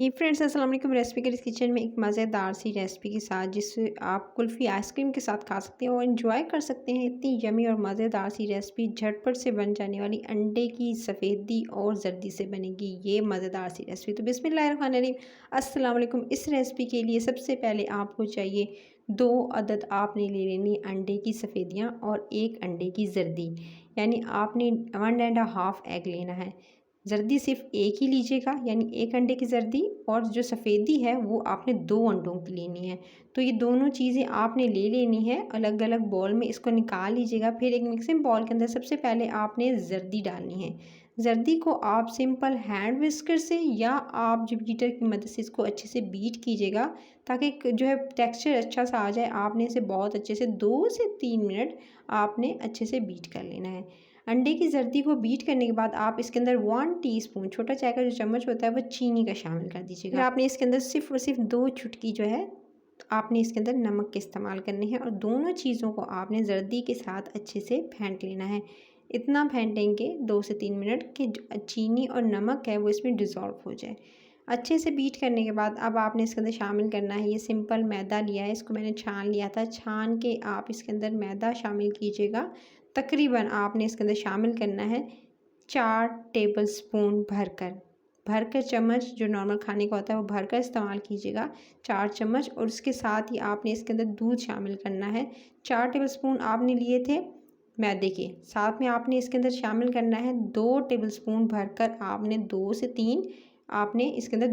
ये फ्रेंड्स अस्सलाम वालेकुम। रेसिपी के किचन में एक मज़ेदार सी रेसिपी के साथ जिससे आप कुल्फ़ी आइसक्रीम के साथ खा सकते हैं और एंजॉय कर सकते हैं। इतनी यमी और मज़ेदार सी रेसिपी झटपट से बन जाने वाली अंडे की सफ़ेदी और जर्दी से बनेगी ये मज़ेदार सी रेसिपी। तो बिस्मिल्लाहिर्रहमानिर्रहीम, अस्सलाम वालेकुम। इस रेसिपी के लिए सबसे पहले आपको चाहिए 2 अदद आपने ले लेनी अंडे की सफ़ेदियाँ और 1 अंडे की जर्दी, यानी आपने 1 एंड हाफ़ एग लेना है। जर्दी सिर्फ एक ही लीजिएगा, यानी 1 अंडे की जर्दी, और जो सफ़ेदी है वो आपने 2 अंडों की लेनी है। तो ये दोनों चीज़ें आपने ले लेनी है अलग अलग बॉल में। इसको निकाल लीजिएगा। फिर एक मिक्सिंग बॉल के अंदर सबसे पहले आपने जर्दी डालनी है। जर्दी को आप सिंपल हैंड विस्कर से या आप जो बीटर की मदद से इसको अच्छे से बीट कीजिएगा, ताकि जो है टेक्सचर अच्छा सा आ जाए। आपने इसे बहुत अच्छे से 2 से 3 मिनट आपने अच्छे से बीट कर लेना है। अंडे की जर्दी को बीट करने के बाद आप इसके अंदर 1 टीस्पून, छोटा चाय का जो चम्मच होता है, वो चीनी का शामिल कर दीजिएगा। फिर आपने इसके अंदर सिर्फ और सिर्फ 2 चुटकी जो है आपने इसके अंदर नमक के इस्तेमाल करने हैं, और दोनों चीज़ों को आपने जर्दी के साथ अच्छे से फेंट लेना है। इतना फेंटेंगे 2 से 3 मिनट कि जो चीनी और नमक है वो इसमें डिज़ोल्व हो जाए। अच्छे से बीट करने के बाद अब आपने इसके अंदर शामिल करना है, ये सिंपल मैदा लिया है, इसको मैंने छान लिया था। छान के आप इसके अंदर मैदा शामिल कीजिएगा। तकरीबन आपने इसके अंदर शामिल करना है 4 टेबलस्पून भरकर चम्मच जो नॉर्मल खाने का होता है वो भरकर इस्तेमाल कीजिएगा, 4 चम्मच। और उसके साथ ही आपने इसके अंदर दूध शामिल करना है। 4 टेबलस्पून आपने लिए थे मैदे के, साथ में आपने इसके अंदर शामिल करना है 2 टेबलस्पून भरकर आपने 2 से 3 आपने इसके अंदर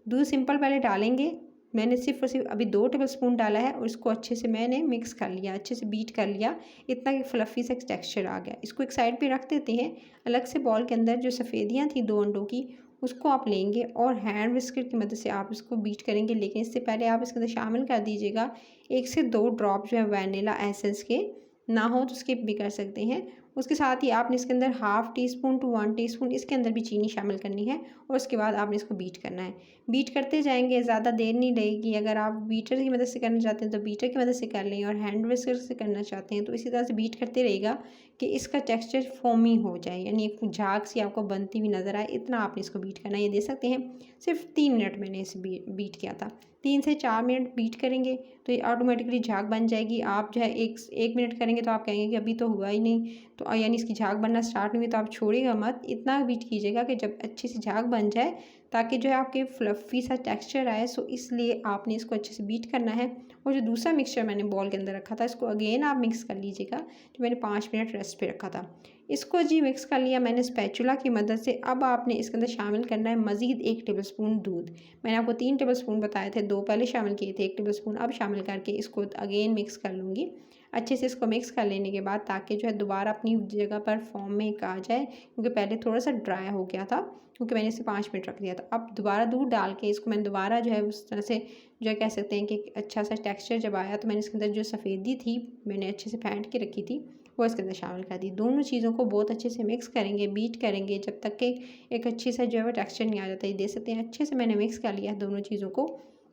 दूध सिंपल पहले डालेंगे। मैंने सिर्फ और सिर्फ अभी 2 टेबलस्पून डाला है और इसको अच्छे से मैंने मिक्स कर लिया, अच्छे से बीट कर लिया, इतना कि फ्लफ़ी सा टेक्सचर आ गया। इसको एक साइड पे रख देते हैं। अलग से बॉल के अंदर जो सफ़ेदियाँ थी 2 अंडों की, उसको आप लेंगे और हैंड विस्कर की मदद से आप इसको बीट करेंगे। लेकिन इससे पहले आप इसके अंदर शामिल कर दीजिएगा 1 से 2 ड्रॉप जो है वैनिला एसेंस के, ना हो तो स्किप भी कर सकते हैं। उसके साथ ही आपने इसके अंदर half teaspoon to 1 teaspoon इसके अंदर भी चीनी शामिल करनी है, और उसके बाद आपने इसको बीट करना है। बीट करते जाएंगे, ज़्यादा देर नहीं लगेगी। अगर आप बीटर की मदद से करना चाहते हैं तो बीटर की मदद से कर लें, और हैंड विस्कर से करना चाहते हैं तो इसी तरह से बीट करते रहेगा कि इसका टेक्सचर फोमी हो जाए, यानी एक झाग सी आपको बनती हुई नज़र आए। इतना आपने इसको बीट करना है। ये दे सकते हैं सिर्फ 3 मिनट मैंने इसे बीट किया था। 3 से 4 मिनट बीट करेंगे तो ये ऑटोमेटिकली झाग बन जाएगी। आप जो है एक मिनट करेंगे तो आप कहेंगे कि अभी तो हुआ ही नहीं, तो यानी इसकी झाग बनना स्टार्ट नहीं हुई, तो आप छोड़िएगा मत। इतना बीट कीजिएगा कि जब अच्छी सी झाग बन जाए, ताकि जो है आपके फ्लफ़ी सा टेक्सचर आए। सो इसलिए आपने इसको अच्छे से बीट करना है। और जो दूसरा मिक्सचर मैंने बॉल के अंदर रखा था, इसको अगेन आप मिक्स कर लीजिएगा, जो मैंने 5 मिनट रेस्ट पे रखा था। इसको जी मिक्स कर लिया मैंने स्पैचुला की मदद से। अब आपने इसके अंदर शामिल करना है मज़ीद 1 टेबलस्पून दूध। मैंने आपको 3 टेबलस्पून बताए थे, 2 पहले शामिल किए थे, 1 टेबलस्पून अब शामिल करके इसको अगेन मिक्स कर लूँगी। अच्छे से इसको मिक्स कर लेने के बाद, ताकि जो है दोबारा अपनी जगह पर फॉर्म में एक आ जाए, क्योंकि पहले थोड़ा सा ड्राई हो गया था, क्योंकि मैंने इसे 5 मिनट रख दिया था। अब दोबारा दूध डाल के इसको मैंने दोबारा जो है उस तरह से जो है कह सकते हैं कि अच्छा सा टेक्सचर जब आया, तो मैंने इसके अंदर जो सफ़ेदी थी मैंने अच्छे से फेंट के रखी थी वो इसके अंदर शामिल कर दी। दोनों चीज़ों को बहुत अच्छे से मिक्स करेंगे, बीट करेंगे, जब तक कि एक अच्छी सा जो है टेक्सचर नहीं आ जाता। ये दे सकते हैं अच्छे से मैंने मिक्स कर लिया दोनों चीज़ों को,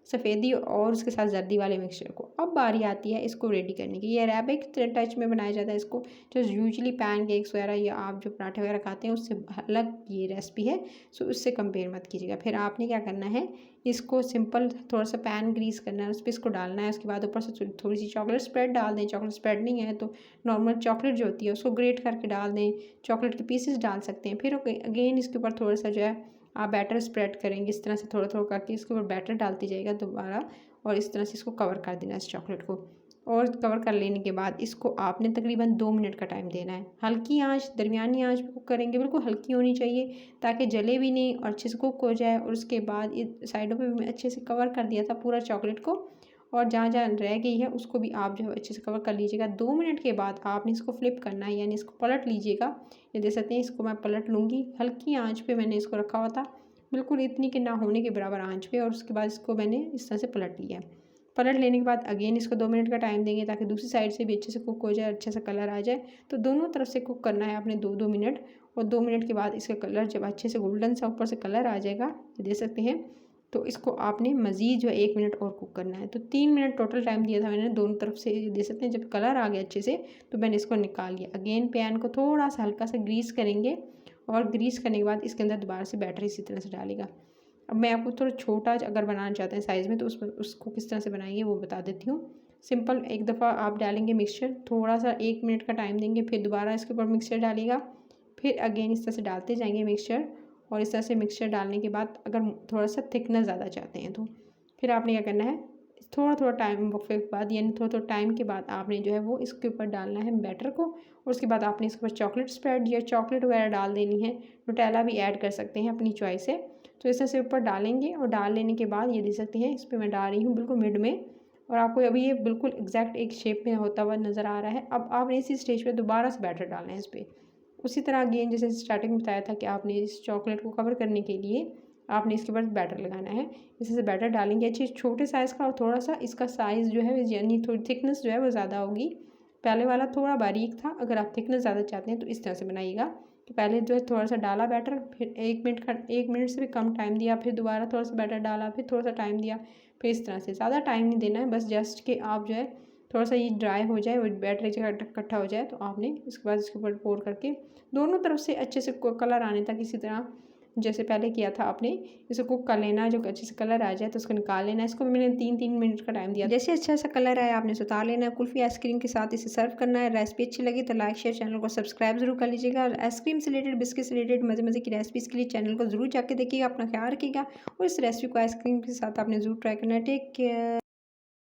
सफ़ेदी और उसके साथ जर्दी वाले मिक्सचर को। अब बारी आती है इसको रेडी करने की। ये अरेबिक टच में बनाया जाता है इसको, जो यूजुअली पैन केक्स वगैरह या आप जो पराठे वगैरह खाते हैं उससे अलग ये रेसिपी है। सो उससे कंपेयर मत कीजिएगा। फिर आपने क्या करना है, इसको सिंपल थोड़ा सा पैन ग्रीस करना है, उस पर इसको डालना है। उसके बाद ऊपर से थोड़ी सी चॉकलेट स्प्रेड डाल दें। चॉकलेट स्प्रेड नहीं है तो नॉर्मल चॉकलेट जो होती है उसको ग्रेट करके डाल दें। चॉकलेट के पीसेस डाल सकते हैं। फिर अगेन इसके ऊपर थोड़ा सा जो है आप बैटर स्प्रेड करेंगे, इस तरह से थोड़ा थोड़ा करके इसके ऊपर बैटर डालती जाएगा दोबारा, और इस तरह से इसको कवर कर देना इस चॉकलेट को। और कवर कर लेने के बाद इसको आपने तकरीबन 2 मिनट का टाइम देना है। हल्की आंच, दरमियानी आंच पे कुक करेंगे, बिल्कुल हल्की होनी चाहिए ताकि जले भी नहीं और अच्छे से कुक हो जाए। और उसके बाद ये साइडों पे भी मैं अच्छे से कवर कर दिया था पूरा चॉकलेट को, और जहाँ जहाँ रह गई है उसको भी आप जो है अच्छे से कवर कर लीजिएगा। 2 मिनट के बाद आपने इसको फ्लिप करना है, यानी इसको पलट लीजिएगा। ये देख सकते हैं, इसको मैं पलट लूँगी। हल्की आंच पे मैंने इसको रखा हुआ था, बिल्कुल इतनी कि ना होने के बराबर आंच पे, और उसके बाद इसको मैंने इस तरह से पलट लिया। पलट लेने के बाद अगेन इसको 2 मिनट का टाइम देंगे, ताकि दूसरी साइड से भी अच्छे से कुक हो जाए, अच्छा सा कलर आ जाए। तो दोनों तरफ से कुक करना है आपने 2-2 मिनट, और 2 मिनट के बाद इसका कलर जब अच्छे से गोल्डन सा ऊपर से कलर आ जाएगा, ये देख सकते हैं, तो इसको आपने मज़ीद जो है 1 मिनट और कुक करना है। तो 3 मिनट टोटल टाइम दिया था मैंने दोनों तरफ से। ये देख सकते हैं जब कलर आ गया अच्छे से, तो मैंने इसको निकाल लिया। अगेन पैन को थोड़ा सा हल्का सा ग्रीस करेंगे, और ग्रीस करने के बाद इसके अंदर दोबारा से बैटर इसी तरह से डालेगा। अब मैं आपको थोड़ा छोटा अगर बनाना चाहते हैं साइज़ में तो उसको किस तरह से बनाएंगे वो बता देती हूँ। सिंपल एक दफ़ा आप डालेंगे मिक्सचर, थोड़ा सा 1 मिनट का टाइम देंगे, फिर दोबारा इसके ऊपर मिक्सचर डालिएगा, फिर अगेन इस तरह से डालते जाएंगे मिक्सचर। और इस तरह से मिक्सचर डालने के बाद अगर थोड़ा सा थिकनेस ज़्यादा चाहते हैं तो फिर आपने क्या करना है, थोड़ा थोड़ा टाइम वक्फे के बाद यानी थोड़ा थोड़ा टाइम के बाद आपने जो है वो इसके ऊपर डालना है बैटर को। और उसके बाद आपने इसके ऊपर चॉकलेट स्प्रेड या चॉकलेट वगैरह डाल देनी है, नुटेला भी ऐड कर सकते हैं अपनी चॉइस से। तो इस तरह से ऊपर डालेंगे और डाल लेने के बाद ये देख सकते हैं इस पर मैं डाल रही हूँ बिल्कुल मिड में, और आपको अभी ये बिल्कुल एग्जैक्ट एक शेप में होता हुआ नज़र आ रहा है। अब आपने इसी स्टेज पे दोबारा से बैटर डालना है इस पर। उसी तरह अगेन जैसे स्टार्टिंग में बताया था कि आपने इस चॉकलेट को कवर करने के लिए आपने इसके ऊपर बैटर लगाना है। इसी से बैटर डालेंगे अच्छे छोटे साइज़ का, और थोड़ा सा इसका साइज़ जो है यानी थोड़ी थिकनेस जो है वो ज़्यादा होगी। पहले वाला थोड़ा बारीक था, अगर आप थिकनेस ज़्यादा चाहते हैं तो इस तरह से बनाइएगा कि पहले जो है थोड़ा सा डाला बैटर, फिर 1 मिनट से भी कम टाइम दिया, फिर दोबारा थोड़ा सा बैटर डाला, फिर थोड़ा सा टाइम दिया, फिर इस तरह से। ज़्यादा टाइम नहीं देना है, बस जस्ट कि आप जो है थोड़ा सा ये ड्राई हो जाए, वो बैटर एक जगह इकट्ठा हो जाए, तो आपने इसके बाद इसके ऊपर पोर करके दोनों तरफ से अच्छे से कलर आने तक इसी तरह जैसे पहले किया था आपने इसे कुक कर लेना। जो अच्छे से कलर आ जाए तो उसको निकाल लेना। इसको मैंने 3-3 मिनट का टाइम दिया। जैसे अच्छा सा कलर आया आपने उतार लेना है। कुल्फ़ी आइसक्रीम के साथ इसे सर्व करना है। रेसिपी अच्छी लगी तो लाइक शेयर, चैनल को सब्सक्राइब जरूर कर लीजिएगा। और आइसक्रीम से रिलेटेड, बिस्किट से रिलेटेड मज़े मज़े की रेसिपीज़ के लिए चैनल को जरूर जाके देखिएगा। अपना ख्याल रखिएगा और इस रेसिपी को आइसक्रीम के साथ आपने जरूर ट्राई करना है। Take care.